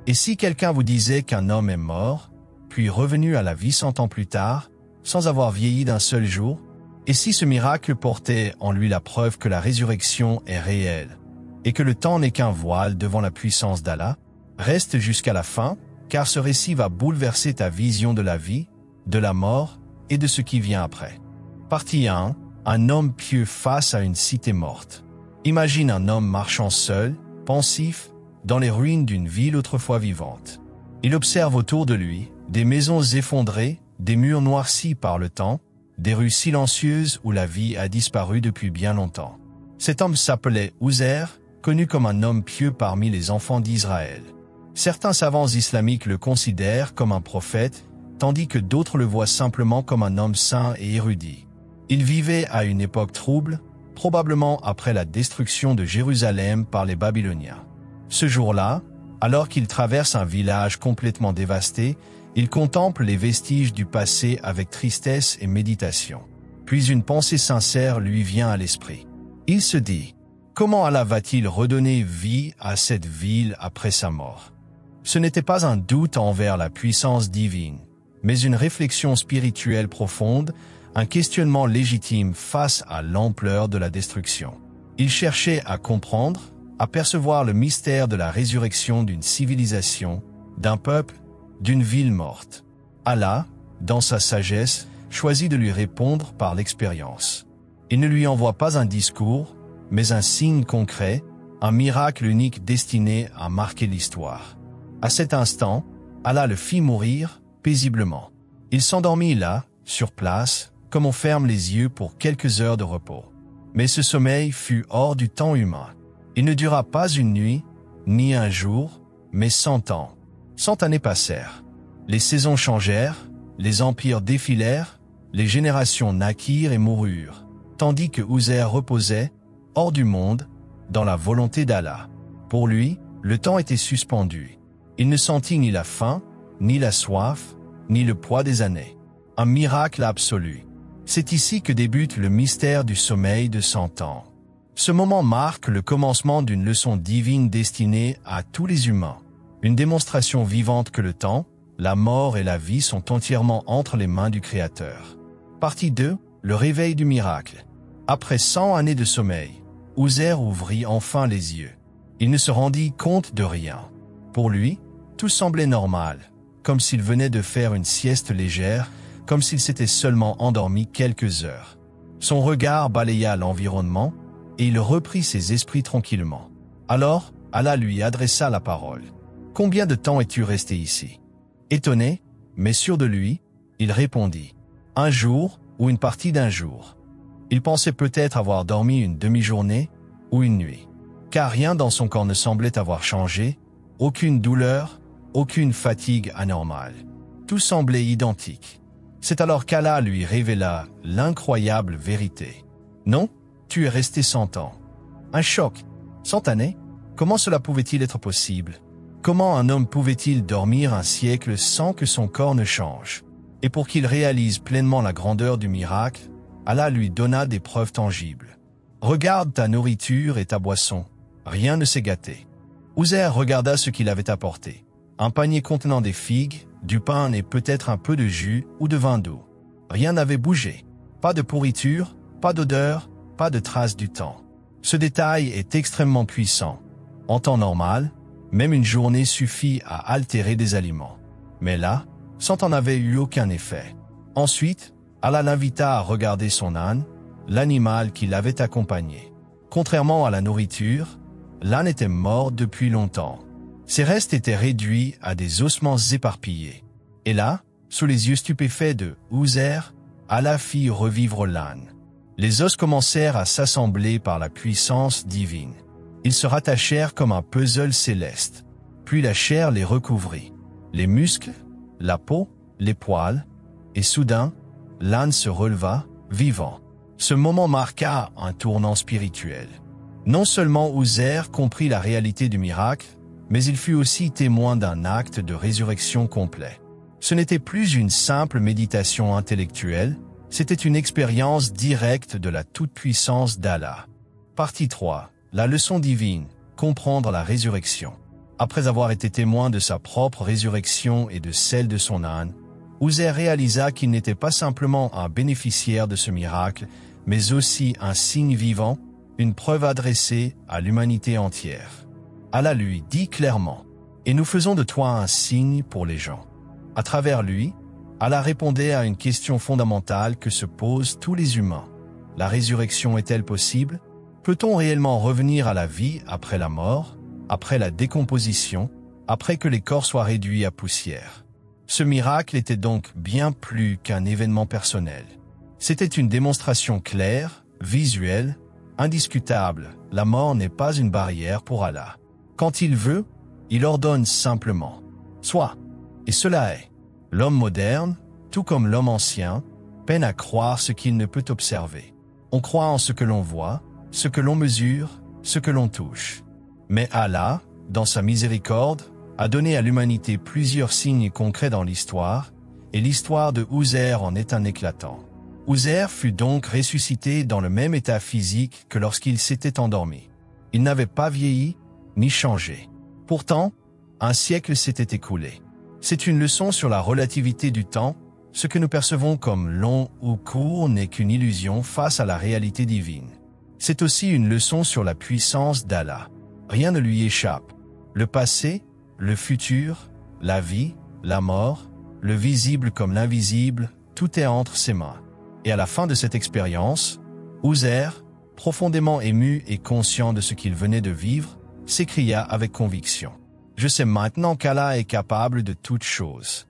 Et si quelqu'un vous disait qu'un homme est mort, puis revenu à la vie 100 ans plus tard, sans avoir vieilli d'un seul jour? Et si ce miracle portait en lui la preuve que la résurrection est réelle, et que le temps n'est qu'un voile devant la puissance d'Allah? Reste jusqu'à la fin, car ce récit va bouleverser ta vision de la vie, de la mort et de ce qui vient après. Partie 1. Un homme pieux face à une cité morte. Imagine un homme marchant seul, pensif, dans les ruines d'une ville autrefois vivante. Il observe autour de lui des maisons effondrées, des murs noircis par le temps, des rues silencieuses où la vie a disparu depuis bien longtemps. Cet homme s'appelait Uzair, connu comme un homme pieux parmi les enfants d'Israël. Certains savants islamiques le considèrent comme un prophète, tandis que d'autres le voient simplement comme un homme saint et érudit. Il vivait à une époque trouble, probablement après la destruction de Jérusalem par les Babyloniens. Ce jour-là, alors qu'il traverse un village complètement dévasté, il contemple les vestiges du passé avec tristesse et méditation. Puis une pensée sincère lui vient à l'esprit. Il se dit, comment Allah va-t-il redonner vie à cette ville après sa mort? Ce n'était pas un doute envers la puissance divine, mais une réflexion spirituelle profonde, un questionnement légitime face à l'ampleur de la destruction. Il cherchait à comprendre, à percevoir le mystère de la résurrection d'une civilisation, d'un peuple, d'une ville morte. Allah, dans sa sagesse, choisit de lui répondre par l'expérience. Il ne lui envoie pas un discours, mais un signe concret, un miracle unique destiné à marquer l'histoire. À cet instant, Allah le fit mourir paisiblement. Il s'endormit là, sur place, comme on ferme les yeux pour quelques heures de repos. Mais ce sommeil fut hors du temps humain. Il ne dura pas une nuit, ni un jour, mais 100 ans. 100 années passèrent. Les saisons changèrent, les empires défilèrent, les générations naquirent et moururent, tandis que Uzair reposait, hors du monde, dans la volonté d'Allah. Pour lui, le temps était suspendu. Il ne sentit ni la faim, ni la soif, ni le poids des années. Un miracle absolu. C'est ici que débute le mystère du sommeil de 100 ans. Ce moment marque le commencement d'une leçon divine destinée à tous les humains. Une démonstration vivante que le temps, la mort et la vie sont entièrement entre les mains du Créateur. Partie 2. Le réveil du miracle. Après 100 années de sommeil, Uzair ouvrit enfin les yeux. Il ne se rendit compte de rien. Pour lui, tout semblait normal, comme s'il venait de faire une sieste légère, comme s'il s'était seulement endormi quelques heures. Son regard balaya l'environnement, et il reprit ses esprits tranquillement. Alors, Allah lui adressa la parole. « Combien de temps es-tu resté ici ?» Étonné, mais sûr de lui, il répondit « Un jour ou une partie d'un jour. » Il pensait peut-être avoir dormi une demi-journée ou une nuit, car rien dans son corps ne semblait avoir changé, aucune douleur, aucune fatigue anormale. Tout semblait identique. C'est alors qu'Allah lui révéla l'incroyable vérité. « Non, tu es resté 100 ans. » Un choc. 100 années? Comment cela pouvait-il être possible? Comment un homme pouvait-il dormir un siècle sans que son corps ne change? Et pour qu'il réalise pleinement la grandeur du miracle, Allah lui donna des preuves tangibles. « Regarde ta nourriture et ta boisson. Rien ne s'est gâté. » Uzair regarda ce qu'il avait apporté. Un panier contenant des figues, du pain et peut-être un peu de jus ou de vin d'eau. Rien n'avait bougé. Pas de pourriture, pas d'odeur, pas de trace du temps. Ce détail est extrêmement puissant. En temps normal, même une journée suffit à altérer des aliments. Mais là, ça n'en avait eu aucun effet. Ensuite, Allah l'invita à regarder son âne, l'animal qui l'avait accompagné. Contrairement à la nourriture, l'âne était mort depuis longtemps. Ses restes étaient réduits à des ossements éparpillés. Et là, sous les yeux stupéfaits de Uzair, Allah fit revivre l'âne. Les os commencèrent à s'assembler par la puissance divine. Ils se rattachèrent comme un puzzle céleste. Puis la chair les recouvrit. Les muscles, la peau, les poils, et soudain, l'âne se releva, vivant. Ce moment marqua un tournant spirituel. Non seulement Uzair comprit la réalité du miracle, mais il fut aussi témoin d'un acte de résurrection complet. Ce n'était plus une simple méditation intellectuelle, c'était une expérience directe de la toute-puissance d'Allah. Partie 3. La leçon divine, comprendre la résurrection. Après avoir été témoin de sa propre résurrection et de celle de son âne, Uzair réalisa qu'il n'était pas simplement un bénéficiaire de ce miracle, mais aussi un signe vivant, une preuve adressée à l'humanité entière. Allah lui dit clairement, « Et nous faisons de toi un signe pour les gens. » À travers lui, Allah répondait à une question fondamentale que se posent tous les humains. La résurrection est-elle possible? Peut-on réellement revenir à la vie après la mort, après la décomposition, après que les corps soient réduits à poussière? Ce miracle était donc bien plus qu'un événement personnel. C'était une démonstration claire, visuelle, indiscutable. La mort n'est pas une barrière pour Allah. Quand il veut, il ordonne simplement. Soit. Et cela est. L'homme moderne, tout comme l'homme ancien, peine à croire ce qu'il ne peut observer. On croit en ce que l'on voit, ce que l'on mesure, ce que l'on touche. Mais Allah, dans sa miséricorde, a donné à l'humanité plusieurs signes concrets dans l'histoire, et l'histoire de Uzair en est un éclatant. Uzair fut donc ressuscité dans le même état physique que lorsqu'il s'était endormi. Il n'avait pas vieilli, ni changé. Pourtant, un siècle s'était écoulé. C'est une leçon sur la relativité du temps. Ce que nous percevons comme long ou court n'est qu'une illusion face à la réalité divine. C'est aussi une leçon sur la puissance d'Allah. Rien ne lui échappe. Le passé, le futur, la vie, la mort, le visible comme l'invisible, tout est entre ses mains. Et à la fin de cette expérience, Uzair, profondément ému et conscient de ce qu'il venait de vivre, s'écria avec conviction. « Je sais maintenant qu'Allah est capable de toutes choses. »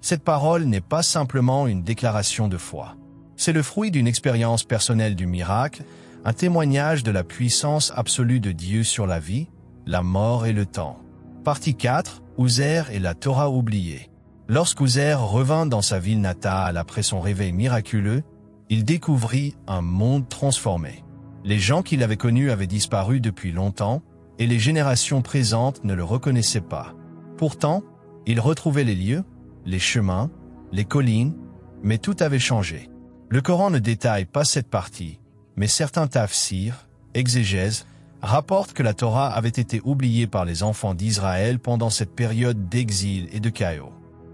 Cette parole n'est pas simplement une déclaration de foi. C'est le fruit d'une expérience personnelle du miracle, un témoignage de la puissance absolue de Dieu sur la vie, la mort et le temps. Partie 4, Uzair et la Torah oubliée. Lorsqu'Uzair revint dans sa ville natale après son réveil miraculeux, il découvrit un monde transformé. Les gens qu'il avait connus avaient disparu depuis longtemps, et les générations présentes ne le reconnaissaient pas. Pourtant, il retrouvait les lieux, les chemins, les collines, mais tout avait changé. Le Coran ne détaille pas cette partie, mais certains tafsirs, exégèses, rapportent que la Torah avait été oubliée par les enfants d'Israël pendant cette période d'exil et de chaos.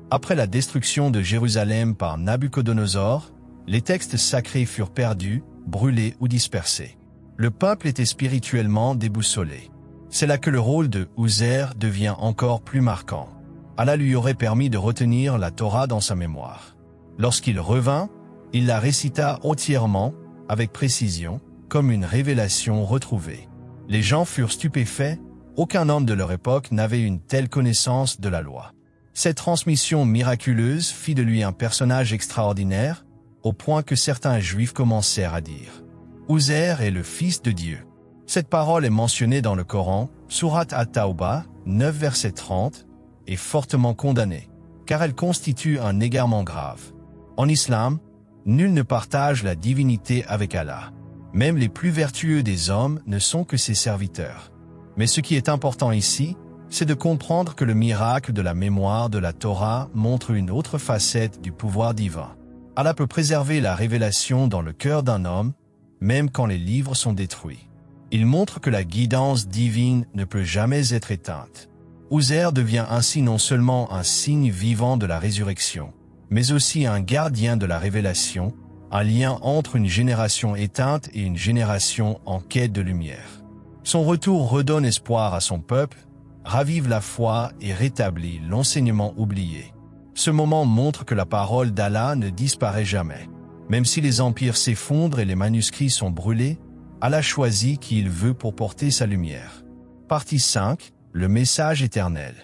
Après la destruction de Jérusalem par Nabuchodonosor, les textes sacrés furent perdus, brûlés ou dispersés. Le peuple était spirituellement déboussolé. C'est là que le rôle de Uzair devient encore plus marquant. Allah lui aurait permis de retenir la Torah dans sa mémoire. Lorsqu'il revint, il la récita entièrement, avec précision, comme une révélation retrouvée. Les gens furent stupéfaits, aucun homme de leur époque n'avait une telle connaissance de la loi. Cette transmission miraculeuse fit de lui un personnage extraordinaire, au point que certains juifs commencèrent à dire « Uzair est le fils de Dieu ». Cette parole est mentionnée dans le Coran, Surat At-Tawbah, 9 verset 30, est fortement condamnée, car elle constitue un égarement grave. En islam, nul ne partage la divinité avec Allah. Même les plus vertueux des hommes ne sont que ses serviteurs. Mais ce qui est important ici, c'est de comprendre que le miracle de la mémoire de la Torah montre une autre facette du pouvoir divin. Allah peut préserver la révélation dans le cœur d'un homme, même quand les livres sont détruits. Il montre que la guidance divine ne peut jamais être éteinte. Uzair devient ainsi non seulement un signe vivant de la résurrection, mais aussi un gardien de la révélation, un lien entre une génération éteinte et une génération en quête de lumière. Son retour redonne espoir à son peuple, ravive la foi et rétablit l'enseignement oublié. Ce moment montre que la parole d'Allah ne disparaît jamais. Même si les empires s'effondrent et les manuscrits sont brûlés, Allah choisit qui il veut pour porter sa lumière. Partie 5, le message éternel.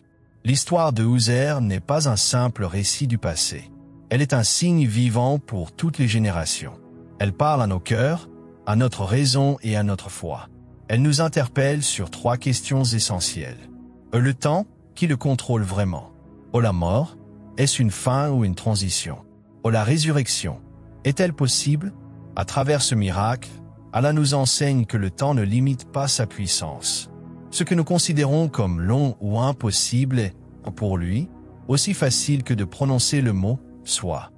L'histoire de Uzair n'est pas un simple récit du passé. Elle est un signe vivant pour toutes les générations. Elle parle à nos cœurs, à notre raison et à notre foi. Elle nous interpelle sur 3 questions essentielles. Le temps, qui le contrôle vraiment? La mort, est-ce une fin ou une transition? La résurrection, est-elle possible? À travers ce miracle, Allah nous enseigne que le temps ne limite pas sa puissance. Ce que nous considérons comme long ou impossible est, pour lui, aussi facile que de prononcer le mot « soit ».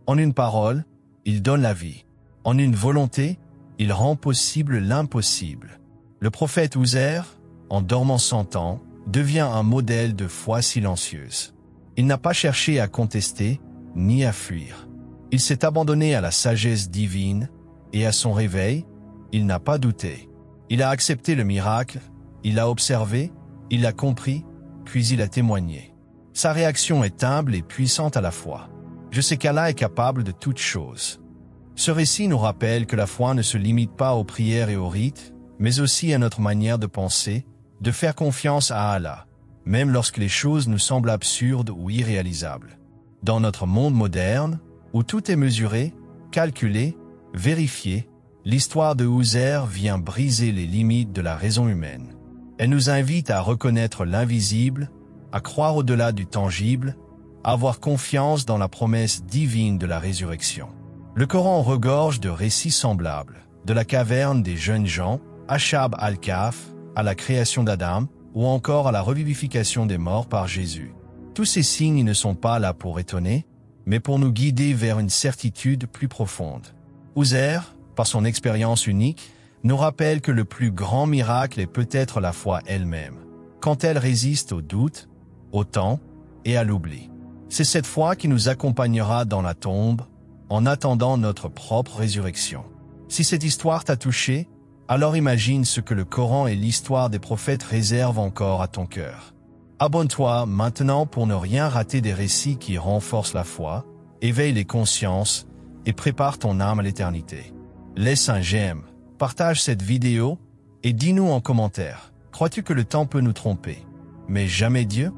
En une parole, il donne la vie. En une volonté, il rend possible l'impossible. Le prophète Uzair, en dormant 100 ans, devient un modèle de foi silencieuse. Il n'a pas cherché à contester, ni à fuir. Il s'est abandonné à la sagesse divine, et à son réveil, il n'a pas douté. Il a accepté le miracle, il l'a observé, il l'a compris, puis il a témoigné. Sa réaction est humble et puissante à la fois. Je sais qu'Allah est capable de toutes choses. Ce récit nous rappelle que la foi ne se limite pas aux prières et aux rites, mais aussi à notre manière de penser, de faire confiance à Allah, même lorsque les choses nous semblent absurdes ou irréalisables. Dans notre monde moderne, où tout est mesuré, calculé, vérifié, l'histoire de Uzair vient briser les limites de la raison humaine. Elle nous invite à reconnaître l'invisible, à croire au-delà du tangible, à avoir confiance dans la promesse divine de la résurrection. Le Coran regorge de récits semblables, de la caverne des jeunes gens, Ashab al-Kahf, à la création d'Adam, ou encore à la revivification des morts par Jésus. Tous ces signes ne sont pas là pour étonner, mais pour nous guider vers une certitude plus profonde. Uzair, par son expérience unique, nous rappelle que le plus grand miracle est peut-être la foi elle-même, quand elle résiste au doute, au temps et à l'oubli. C'est cette foi qui nous accompagnera dans la tombe, en attendant notre propre résurrection. Si cette histoire t'a touché, alors imagine ce que le Coran et l'histoire des prophètes réservent encore à ton cœur. Abonne-toi maintenant pour ne rien rater des récits qui renforcent la foi, éveillent les consciences et prépare ton âme à l'éternité. Laisse un j'aime, partage cette vidéo et dis-nous en commentaire, crois-tu que le temps peut nous tromper, mais jamais Dieu ?